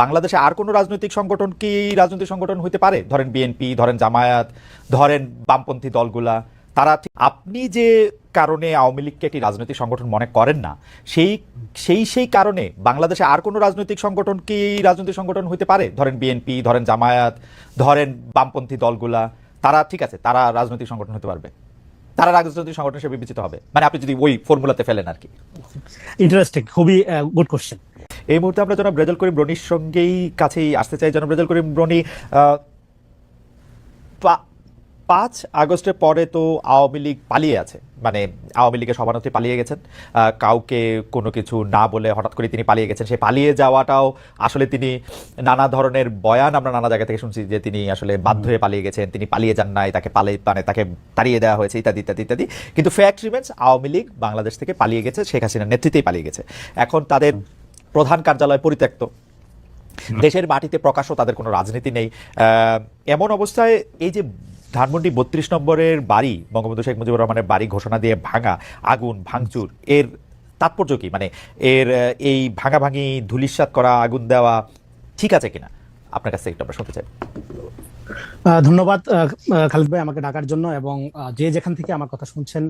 বাংলাদেশে আর কোনো রাজনৈতিক সংগঠন কি রাজনৈতিক সংগঠন হইতে পারে? ধরেন বিএনপি, ধরেন জামায়াত, ধরেন বামপন্থী দলগুলা, তারা আপনি যে কারণে আওয়ামী লীগকে একটি রাজনৈতিক সংগঠন মনে করেন না, সেই কারণে বাংলাদেশে আর কোনো রাজনৈতিক সংগঠন কি রাজনৈতিক সংগঠন হইতে পারে? ধরেন বিএনপি, ধরেন জামায়াত, ধরেন বামপন্থী দলগুলা, তারা ঠিক আছে, তারা রাজনৈতিক সংগঠন হতে পারবে, তারা রাজনৈতিক সংগঠন হিসেবে বিবেচিত হবে, মানে আপনি যদি ওই ফর্মুলাতে ফেলেন আর কি। ইন্টারেস্টিং, খুবই গুড কোশ্চেন। এই মুহূর্তে আমরা জনাব রেজাউল করিম রনির সঙ্গেই কাছেই আসতে চাই। জনাব রেজাউল করিম রনি, 5 আগস্টের পরে তো আওয়ামী লীগ পালিয়ে আছে, মানে আওয়ামী লীগের সভানেত্রী পালিয়ে গেছেন, কাউকে কোনো কিছু না বলে হঠাৎ করে তিনি পালিয়ে গেছেন। সেই পালিয়ে যাওয়াটাও আসলে তিনি নানা ধরনের বয়ান আমরা নানা জায়গা থেকে শুনছি যে তিনি আসলে বাধ্য হয়ে পালিয়ে গেছেন, তিনি পালিয়ে যান নাই, তাকে তাকে তাড়িয়ে দেওয়া হয়েছে, ইত্যাদি ইত্যাদি ইত্যাদি। কিন্তু ফ্যাক্ট রিমেন্স, আওয়ামী লীগ বাংলাদেশ থেকে পালিয়ে গেছে, শেখ হাসিনার নেতৃত্বেই পালিয়ে গেছে। এখন তাদের প্রধান কার্যালয় পরিত্যক্ত, দেশের মাটিতে প্রকাশও তাদের কোনো রাজনীতি নেই। এমন অবস্থায় এই যে ধানমন্ডি 32 নম্বরের বাড়ি, বঙ্গবন্ধু শেখ মুজিবুর রহমানের বাড়ি ঘোষণা দিয়ে ভাঙা, আগুন ভাঙচুর, এর তাৎপর্য কি? মানে এর এই ভাঙাভাঙি, ধুলিস্যাৎ করা, আগুন দেওয়া ঠিক আছে কিনা আপনার কাছে একটু আমরা শুনতে চাই। ধন্যবাদ খালিদ ভাই আমাকে ডাকার জন্য, এবং যে যেখান থেকে আমার কথা শুনছেন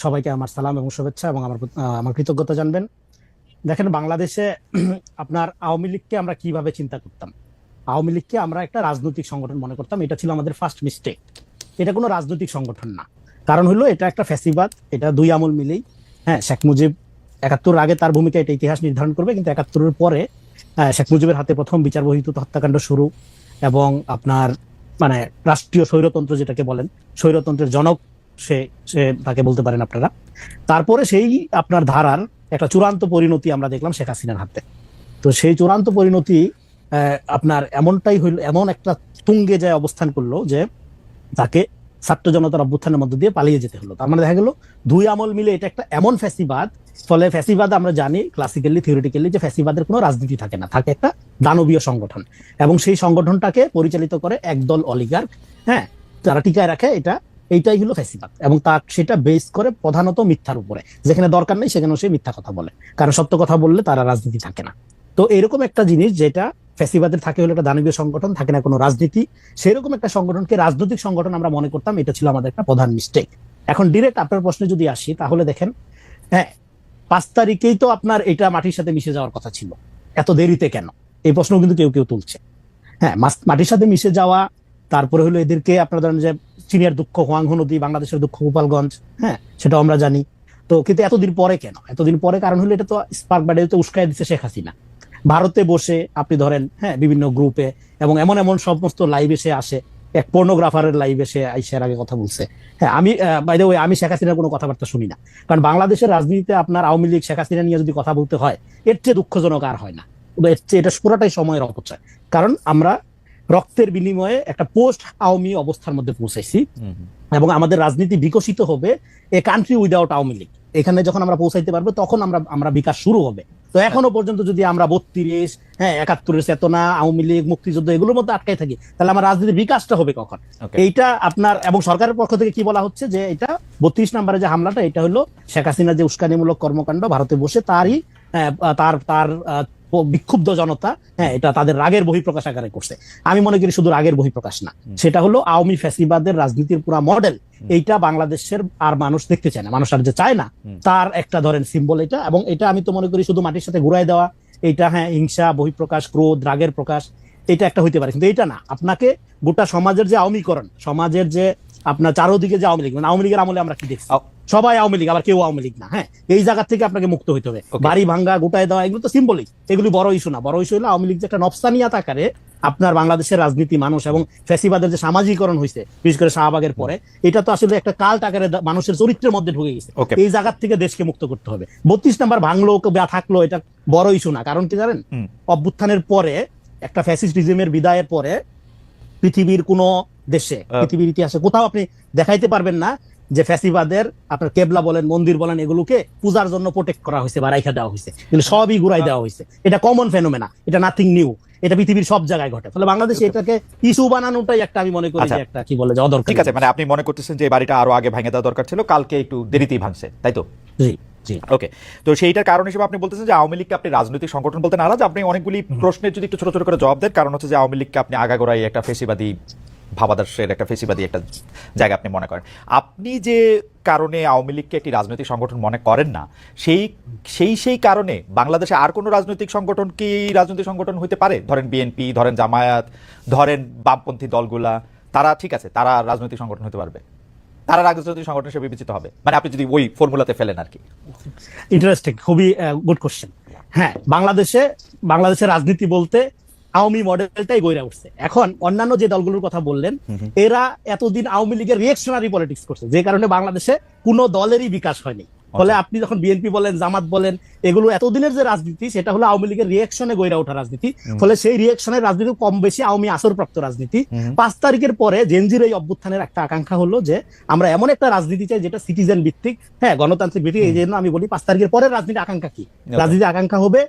সবাইকে আমার সালাম এবং শুভেচ্ছা এবং আমার কৃতজ্ঞতা জানবেন। দেখেন, বাংলাদেশে আপনার আওয়ামী লীগকে আমরা কিভাবে চিন্তা করতাম, আওয়ামী লীগকে আমরা একটা রাজনৈতিক সংগঠন মনে করতাম। এটা ছিল আমাদের ফার্স্ট মিস্টেক। এটা কোনো রাজনৈতিক সংগঠন না। কারণ হলো এটা একটা ফ্যাসিবাদ, এটা দুই আমল মিলেই। হ্যাঁ, শেখ মুজিব 71 আগে তার ভূমিকা এটা ইতিহাস নির্ধারণ করবে, কিন্তু 71-এর পরে শেখ মুজিবের হাতে প্রথম বিচার বহির্ভূত হত্যাকাণ্ড শুরু, এবং আপনার মানে রাষ্ট্রীয় স্বৈরতন্ত্র যেটাকে বলেন, স্বৈরতন্ত্রের জনক সে তাকে বলতে পারেন আপনারা। তারপরে সেই আপনার ধারার একটা চূড়ান্ত পরিণতি আমরা দেখলাম শেখ হাসিনার হাতে। তো সেই চূড়ান্ত পরিণতি আপনার এমনটাই হইল, এমন একটা তুঙ্গে যায় অবস্থান করলো যে তাকে ছাত্র জনতার অভ্যুত্থানের মধ্য দিয়ে পালিয়ে যেতে হলো। তার মানে দেখা গেল দুই আমল মিলে এটা একটা এমন ফ্যাসিবাদ। ফলে ফ্যাসিবাদ আমরা জানি ক্লাসিক্যালি, থিওরিটিক্যালি, যে ফ্যাসিবাদের কোনো রাজনীতি থাকে না, থাকে একটা দানবীয় সংগঠন, এবং সেই সংগঠনটাকে পরিচালিত করে একদল অলিগার্ক। হ্যাঁ, যারা টিকায় রাখে, এইটাই হলো ফ্যাসিবাদ, এবং সেটা বেস করে প্রধানত মিথ্যার উপরে। যেখানে দরকার নেই সেখানেও সে মিথ্যা কথা বলে, কারণ সত্য কথা বললে তারা রাজনীতি থাকে না। তো এরকম একটা জিনিস, যেটা ফ্যাসিবাদের থাকে হলো একটা দানবীয় সংগঠন, থাকে না কোনো রাজনীতি, সেরকম একটা সংগঠনকে রাজনৈতিক সংগঠন আমরা মনে করতাম। এটা ছিল আমাদের একটা প্রধান মিস্টেক। এখন ডিরেক্ট আপনার প্রশ্নে যদি আসি, তাহলে দেখেন, হ্যাঁ, 5 তারিখেই তো আপনার এটা মাটির সাথে মিশে যাওয়ার কথা ছিল, এত দেরিতে কেন? এই প্রশ্ন কিন্তু কেউ কেউ তুলছে। হ্যাঁ, মাটির সাথে মিশে যাওয়া, তারপরে হলো এদেরকে আপনার ধরেন যে চীনের দুঃখ হোয়াংহো নদী, বাংলাদেশের দুঃখ গোপালগঞ্জ, হ্যাঁ সেটাও আমরা জানি। তো কিন্তু এতদিন পরে কেন? এতদিন পরে কারণ হলো এটা তো স্পার্ক বাড়িতে উস্কায় দিচ্ছে শেখ হাসিনা। ভারতে বসে আপনি ধরেন, হ্যাঁ, বিভিন্ন গ্রুপে এবং এমন সমস্ত লাইভে সে আসে, এক পর্নোগ্রাফারের লাইভে সে আইসার আগে কথা বলছে। হ্যাঁ, বাই দ্য ওয়ে আমি শেখ হাসিনার কোনো কথাবার্তা শুনি না, কারণ বাংলাদেশের রাজনীতিতে আপনার আওয়ামী লীগ শেখ হাসিনা নিয়ে যদি কথা বলতে হয়, এর চেয়ে দুঃখজনক আর হয় না। এটা পুরোটাই সময়ের অপচয়, কারণ আমরা রক্তের বিনিময়ে একটা পোস্ট আওয়ামী অবস্থার মধ্যে পৌঁছাইছি, এবং আমাদের রাজনীতি বিকশিত হবে a country without Awami League. এখানে যখন আমরা পৌঁছাইতে পারবো, তখন আমরা বিকাশ শুরু হবে। তো এখনো পর্যন্ত যদি আমরা 32, হ্যাঁ, 71-এর চেতনা, আওয়ামী লীগ, মুক্তিযুদ্ধ, এগুলোর মধ্যে আটকাই থাকি, তাহলে আমার রাজনীতির বিকাশটা হবে কখন? এইটা আপনার এবং সরকারের পক্ষ থেকে কি বলা হচ্ছে, যে এটা 32 নম্বরে যে হামলাটা, এটা হলো শেখ হাসিনার যে উস্কানিমূলক কর্মকাণ্ড, ভারতে বসে তার বিক্ষুব্ধ জনতা, হ্যাঁ, এটা তাদের রাগের বহিঃপ্রকাশ আকারে করছে। আমি মনে করি শুধু রাগের বহিঃপ্রকাশ না, সেটা হলো আওয়ামী ফ্যাসিবাদের রাজনীতির পুরা মডেল। এইটা বাংলাদেশের আর মানুষ দেখতে চায় না, মানুষ আর যে চায় না তার একটা ধরেন সিম্বল এটা। এবং এটা আমি তো মনে করি শুধু মাটির সাথে ঘুরাই দেওয়া, এইটা, হ্যাঁ, হিংসা, বহিঃপ্রকাশ, ক্রোধ, রাগের প্রকাশ, এটা একটা হইতে পারে, কিন্তু এটা না। আপনাকে গোটা সমাজের যে আওয়ামীকরণ, সমাজের যে আপনার চারোদিকে যে আওয়ামী লীগ, মানে আওয়ামী লীগের আমলে আমরা কি দেখছি, সবাই আওয়ামী লীগ আবার কেউ আওয়ামী লীগ না। হ্যাঁ, এই জায়গা থেকে আপনাকে মুক্ত হইতে হবে। বাড়ি ভাঙ্গা, গোটায় দেওয়া, এগুলো তো সিম্বলিক, এগুলি বড় ইস্যু না। বড় ইস্যু হলো আওয়ামী লীগ যে একটা নফসানিয়াত আকারে আপনার বাংলাদেশের রাজনীতি, মানুষ এবং ফ্যাসিবাদের যে সামাজিকরণ হয়েছে, বিশেষ করে শাহবাগের পরে, এটা তো আসলে একটা কাল্ট আকারে মানুষের চরিত্রের মধ্যে ঢুকে গেছে। এই জায়গা থেকে দেশকে মুক্ত করতে হবে। 32 নাম্বার ভাঙলো বা থাকলো, এটা বড় ইস্যু না। কারণ কি জানেন, অভ্যুত্থানের পরে, একটা ফ্যাসিস্ট রিজিমের বিদায়ের পরে পৃথিবীর কোন দেশে, পৃথিবীর ইতিহাসে কোথাও আপনি দেখাইতে পারবেন না যে ফ্যাসিবাদের আপনার কেবলা বলেন, মন্দির বলেন, এগুলোকে পূজার জন্য প্রোটেক্ট করা হয়েছে বা রাইখা দেওয়া হয়েছে, কিন্তু সবই ঘুরাই দেওয়া হয়েছে। এটা কমন ফেনোমেনা, এটা নাথিং নিউ, এটা পৃথিবীর সব জায়গায় ঘটে। ফলে বাংলাদেশে এটাকে ইস্যু বানানোটাই একটা, আমি মনে করি যে একটা কি বলে যে অদরকার। ঠিক আছে, মানে আপনি মনে করতেছেন যে এই বাড়িটা আরো আগে ভেঙে দেওয়া দরকার ছিল, কালকে একটু দেরিতেই ভাঙছে, তাই তো? জি। জি। ওকে, তো সেইটার কারণ হিসেবে আপনি বলতেছেন যে আওয়ামী লীগকে আপনি রাজনৈতিক সংগঠন বলতে নারাজ। আপনি অনেকগুলি প্রশ্নের যদি একটু ছোট ছোট করে জবাব দেন, কারণ হচ্ছে যে আওয়ামী লীগকে আপনি আগাগোড়াই একটা ফেসিবাদী ভাবাদর্শের একটা ফেসিবাদী একটা জায়গা আপনি মনে করেন। আপনি যে কারণে আওয়ামী লীগকে একটি রাজনৈতিক সংগঠন মনে করেন না, সেই কারণে বাংলাদেশে আর কোনো রাজনৈতিক সংগঠন কি রাজনৈতিক সংগঠন হইতে পারে? ধরেন বিএনপি, ধরেন জামায়াত, ধরেন বামপন্থী দলগুলা, তারা ঠিক আছে, তারা রাজনৈতিক সংগঠন হতে পারবে, তারা রাজনৈতিক সংগঠন হিসেবে বিবেচিত হবে, মানে আপনি যদি ওই ফর্মুলাতে ফেলেন আর কি। ইন্টারেস্টিং, খুবই গুড কোশ্চেন। হ্যাঁ, বাংলাদেশের রাজনীতি বলতে আওয়ামী মডেলটাই গইরা উঠছে। এখন অন্যান্য যে দলগুলোর কথা বললেন, এরা এতদিন আওয়ামী লীগের রিয়েকশনারি পলিটিক্স করছে, যে কারণে বাংলাদেশে কোনো দলেরই বিকাশ হয়নি। ফলে আপনি যখন বিএনপি বলেন, জামাত বলেন, এগুলো এতদিনের যে রাজনীতি সেটা হলো আওয়ামী লীগের রিয়েকশনে গইরা ওঠা রাজনীতি। ফলে সেই রিয়েকশনের রাজনীতি কম বেশি আওয়ামী আসরপ্রাপ্ত রাজনীতি। 5 তারিখের পরে জেনজির এই অভ্যুত্থানের একটা আকাঙ্ক্ষা হলো যে আমরা এমন একটা রাজনীতি চাই যেটা সিটিজেন ভিত্তিক, হ্যাঁ, গণতান্ত্রিক ভিত্তিক। এই জন্য আমি বলি 5 তারিখের পরের রাজনীতি আকাঙ্ক্ষা কি? রাজনীতি আকাঙ্ক্ষা হবে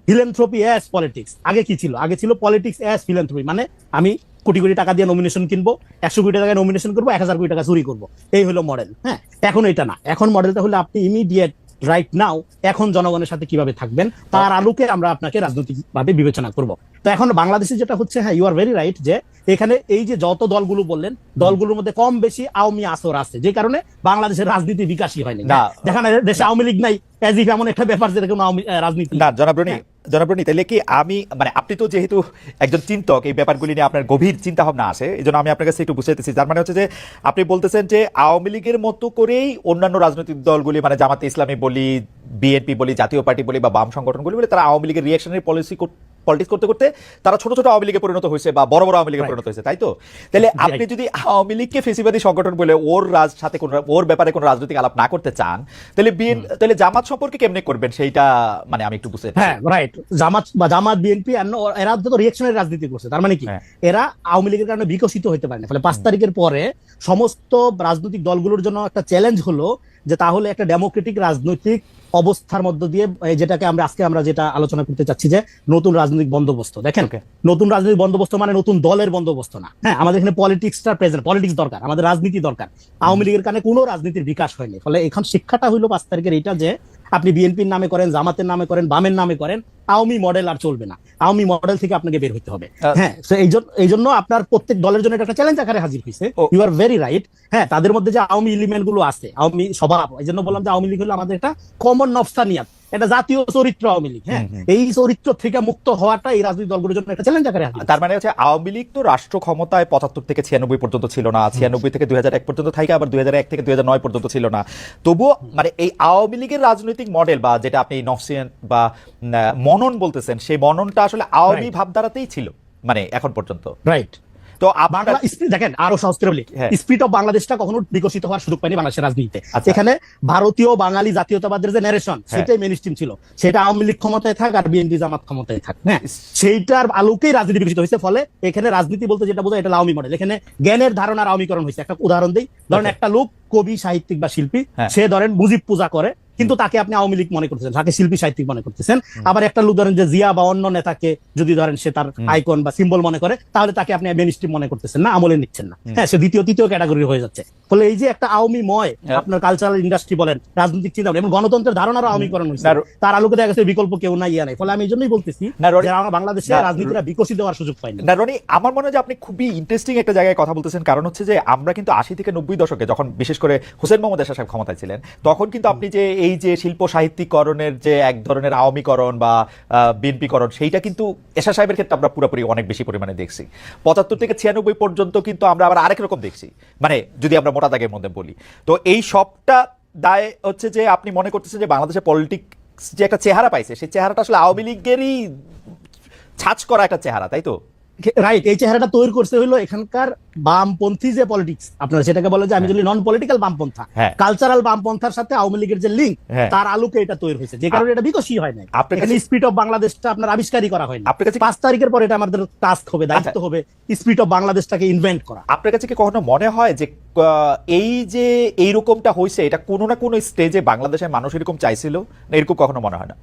ফিলান্থ্রপি অ্যাজ পলিটিক্স। আগে কি ছিল? আগে ছিল পলিটিক্স অ্যাজ ফিলান্থ্রপি, মানে আমি কোটি কোটি টাকা দিয়ে নমিনেশন কিনবো, 100 কোটি টাকায় নমিনেশন করবো, 1000 কোটি টাকা চুরি করবো, এই হলো মডেল। হ্যাঁ, এখন এটা না, এখন মডেলটা হলো আপনি ইমিডিয়েট রাইট নাও এখন জনগণের সাথে কিভাবে থাকবেন তার আলোকে আমরা আপনাকে রাজনৈতিকভাবে বিবেচনা করব। তো এখন বাংলাদেশে যেটা হচ্ছে, হ্যাঁ, ইউ আর ভেরি রাইট, যে এখানে এই যে যত দলগুলো বললেন, দলগুলোর মধ্যে কম বেশি আওয়ামী আসর আছে, যে কারণে বাংলাদেশের রাজনীতি বিকাশই হয়নি। যেখানে দেশে আওয়ামী লীগ নাই, এজ ইফ এমন একটা ব্যাপার যেটা কোনো রাজনীতি না। জনাব রনি, তাহলে কি আমি, মানে আপনি তো যেহেতু একজন চিন্তক, এই ব্যাপারগুলি নিয়ে আপনার গভীর চিন্তা ভাবনা আসে, এই জন্য আমি আপনার কাছে একটু বুঝাইতেছি। তার মানে হচ্ছে যে আপনি বলতেছেন যে আওয়ামী লীগের মতো করেই অন্যান্য রাজনৈতিক দলগুলি, মানে জামাতে ইসলামী বলি, বিএনপি বলি, জাতীয় পার্টি বলি বা বাম সংগঠনগুলি বলি, তারা আওয়ামী লীগের রিঅ্যাকশনারি পলিটিক্স করতে করতে তারা ছোট ছোট আওয়ামী লীগে পরিণত হয়েছে বা বড় বড় আওয়ামী লীগে পরিণত হয়েছে, তাই তো? তাহলে আপনি যদি আওয়ামী লীগকে ফেসিবাদী সংগঠন বলে ওর ব্যাপারে কোনো রাজনৈতিক আলাপ না করতে চান, তাহলে জামাত সম্পর্কে কেমনে করবেন সেইটা, মানে আমি একটু বুঝতে। হ্যাঁ, রাইট। জামাত বিএনপি এরা তো রিঅ্যাকশনারি রাজনীতি করছে। তার মানে কি, এরা আওয়ামী লীগের কারণে বিকশিত হতে পারে না। ফলে 5 তারিখের পরে সমস্ত রাজনৈতিক দলগুলোর জন্য একটা চ্যালেঞ্জ হলো যে তাহলে একটা ডেমোক্রেটিক রাজনৈতিক অবস্থার মধ্য দিয়ে, যেটাকে আমরা যেটা আলোচনা করতে চাচ্ছি, যে নতুন রাজনৈতিক বন্দোবস্ত। দেখেন, নতুন রাজনৈতিক বন্দোবস্ত মানে নতুন দলের বন্দোবস্ত না। হ্যাঁ, আমাদের এখানে পলিটিক্স দরকার, আমাদের রাজনীতি দরকার। আওয়ামী লীগের কারণে কোনো রাজনীতির বিকাশ হয়নি। ফলে এখন শিক্ষাটা হইলো 5 তারিখের এটা, যে আপনি বিএনপির নামে করেন, জামাতের নামে করেন, বামের নামে করেন, আওয়ামী মডেল আর চলবে না। আওয়ামী মডেল থেকে আপনাকে বের হতে হবে। হ্যাঁ, এই জন্য আপনার প্রত্যেক দলের জন্য একটা চ্যালেঞ্জ আকারে হাজির হয়েছে। You are very right. হ্যাঁ, তাদের মধ্যে যে আওয়ামী এলিমেন্ট গুলো আছে, আওয়ামী স্বভাব, এই জন্য বললাম যে আওয়ামী লীগ হলো আমাদের একটা কমন নফসানিয়াত, এটা জাতীয় চরিত্র আওয়ামী লীগ। হ্যাঁ, এই চরিত্র থেকে মুক্ত হওয়াটা এই রাজনৈতিক দলগুলোর জন্য একটা চ্যালেঞ্জ আকারে হাজির। তার মানে হচ্ছে আওয়ামী লীগ তো রাষ্ট্র ক্ষমতায় 75 থেকে 96 পর্যন্ত ছিল না, 96 থেকে 2001 পর্যন্ত থাকে, আবার 2001 থেকে 2009 পর্যন্ত ছিল না। তবুও মানে এই আওয়ামী লীগের রাজনৈতিক মডেল বা যেটা আপনি নফসিয়ান বা মনন বলতেছেন, সেই মননটা আসলে আওয়ামী ভাবধারাতেই ছিল মানে এখন পর্যন্ত, রাইট? তো দেখেন, আরো সহজ করে বলি, স্পিরিট অফ বাংলাদেশটা কখনো বিকশিত হওয়ার সুযোগ পায়নি বাংলাদেশের রাজনীতিতে। এখানে ভারতীয় বাঙালি জাতীয়তাবাদের যে ন্যারেশন, সেটাই মেইন স্ট্রিম ছিল। সেটা আওয়ামী লীগ ক্ষমতায় থাক আর বিএনপি জামাত ক্ষমতায় থাক, হ্যাঁ, সেইটার আলোকেই রাজনীতি বিকশিত হয়েছে। ফলে এখানে রাজনীতি বলতে যেটা বোঝায়, এটা আওয়ামী মডেল। এখানে জ্ঞানের ধারণার আওয়ামীকরণ হয়েছে। একটা উদাহরণ দিই, ধরেন একটা লোক কবি, সাহিত্যিক বা শিল্পী, সে ধরেন মুজিব পূজা করে, কিন্তু তাকে আপনি আওয়ামী লীগ মনে করতেছেন, তাকে শিল্পী সাহিত্যিক মনে করতেছেন। আবার একটা লোক ধরেন যে জিয়া বা অন্য নেতাকে যদি ধরেন সে তার আইকন বা সিম্বল মনে করে, তাহলে তাকে আপনি মেইনস্ট্রিম মনে করতেছেন না, আমলে নিচ্ছেন না। হ্যাঁ, সে তৃতীয় ক্যাটাগরি হয়ে যাচ্ছে। ফলে এই যে একটা আওয়ামীময় আপনার কালচারাল ইন্ডাস্ট্রি বলেন, রাজনৈতিক চিন্তা এবং গণতন্ত্রের ধারণার আওয়ামীকরণ হয়েছে, তার আলোকে দেখা গেছে বিকল্প কেউ নাই, ইয়া নাই। ফলে আমি এই জন্যই বলতেছি যে আমরা বাংলাদেশে রাজনীতিটা বিকশিত হওয়ার সুযোগ পাইনি। না রনি, আমার মনে হয় যে আপনি খুবই ইন্টারেস্টিং একটা জায়গায় কথা বলতেছেন। কারণ হচ্ছে যে আমরা কিন্তু 80 থেকে 90 দশকে, যখন বিশেষ করে হোসেন মোহাম্মদ এরশাদ সাহেব ক্ষমতায় ছিলেন, তখন কিন্তু আপনি যে এই যে শিল্প সাহিত্যিকরণের যে এক ধরনের আওয়ামীকরণ বা বিএনপিকরণ, সেইটা কিন্তু এরশাদ সাহেবের ক্ষেত্রে আমরা পুরোপুরি অনেক বেশি পরিমাণে দেখছি। 75 থেকে 96 পর্যন্ত কিন্তু আমরা আবার আরেক রকম দেখছি, মানে যদি আমরা মোটা দাগের মধ্যে বলি। তো এই সবটা দায় হচ্ছে যে আপনি মনে করতেছেন যে বাংলাদেশের পলিটিক্স যে একটা চেহারা পাইছে, সেই চেহারাটা আসলে আওয়ামী লীগেরই ছাঁচ করা একটা চেহারা, তাই তো? রাইট। এই চেহারাটা তৈরি করতে হইলো এখানকার বামপন্থী যে পলিটিক্স, আপনারা সেটাকে বলে যে আমি যদি নন পলিটিক্যাল বামপন্থা, কালচারাল বামপন্থার সাথে আওয়ামী লীগের যে লিঙ্ক, তার আলোকে এটা তৈরি হয়েছে, যে কারণে এটা বিকশিত হয় নাই। এখানে স্পিরিট অফ বাংলাদেশটা আপনার আবিষ্কারই করা হয়নি। 5 তারিখের পর এটা আমাদের টাস্ক হবে, দায়িত্ব হবে স্পিরিট অফ বাংলাদেশটাকে ইনভেন্ট করা। আপনার কাছে কি কখনো মনে হয় যে এই যে এইরকমটা হয়েছে, এটা কোনো না কোনো স্টেজে বাংলাদেশের মানুষ এরকম চাইছিল, না এরকম কখনো মনে হয় না?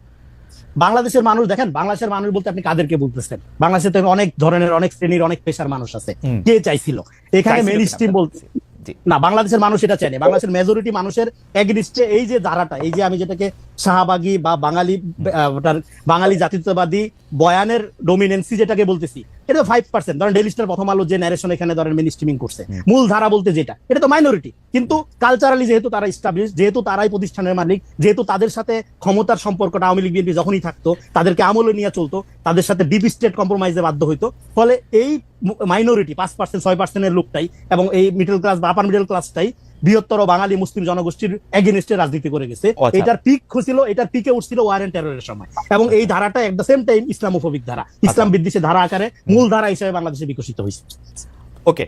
বাংলাদেশের মানুষ, দেখেন, বাংলাদেশের মানুষ বলতে আপনি কাদেরকে বলতেছেন? বাংলাদেশে তো অনেক ধরনের, অনেক শ্রেণীর, অনেক পেশার মানুষ আছে। কে চাইছিল? এখানে মেইনস্ট্রিম বলতে জি। না, বাংলাদেশের মানুষ এটা চায় না। বাংলাদেশের মেজরিটি মানুষের এগেনিস্টে এই যে ধারাটা, এই যে আমি যেটাকে শাহবাগী বা বাঙালি ওটার বাঙালি জাতীয়তাবাদী বয়ানের ডোমিনেন্সি যেটাকে বলতেছি, এটা 5%। ধরেন ডেইলি স্টার, প্রথম আলো যে ন্যারেশন এখানে ধরেন মেইন স্ট্রিমিং করছে, মূল ধারা বলতে যেটা, এটা তো মাইনরিটি। কিন্তু কালচারালি যেহেতু তারা এস্টাবলিশ, যেহেতু তারাই প্রতিষ্ঠানের মালিক, যেহেতু তাদের সাথে ক্ষমতার সম্পর্কটা আওয়ামী লীগ বিএনপি যখনই থাকতো তাদেরকে আমলে নিয়ে চলতো, তাদের সাথে ডিপ স্টেট কম্প্রোমাইজে বাধ্য হইতো, ফলে এই মাইনরিটি 5% 6%-এর লোকটাই এবং এই মিডল ক্লাস বা আপার মিডল ক্লাসটাই বৃহত্তর বাঙালি মুসলিম জনগোষ্ঠীর এগেনিস্টে রাজনীতি করে গেছে। আচ্ছা। এটার পিক ছিল, এটার পিকে উঠছিল ওয়ার এন্ড টেররের সময়, এবং এই ধারাটা at the same time Islamophobic ধারা, ইসলাম বিদ্বেষী ধারা আকারে মূল ধারা হিসেবে বাংলাদেশে বিকশিত হয়েছে। ওকে।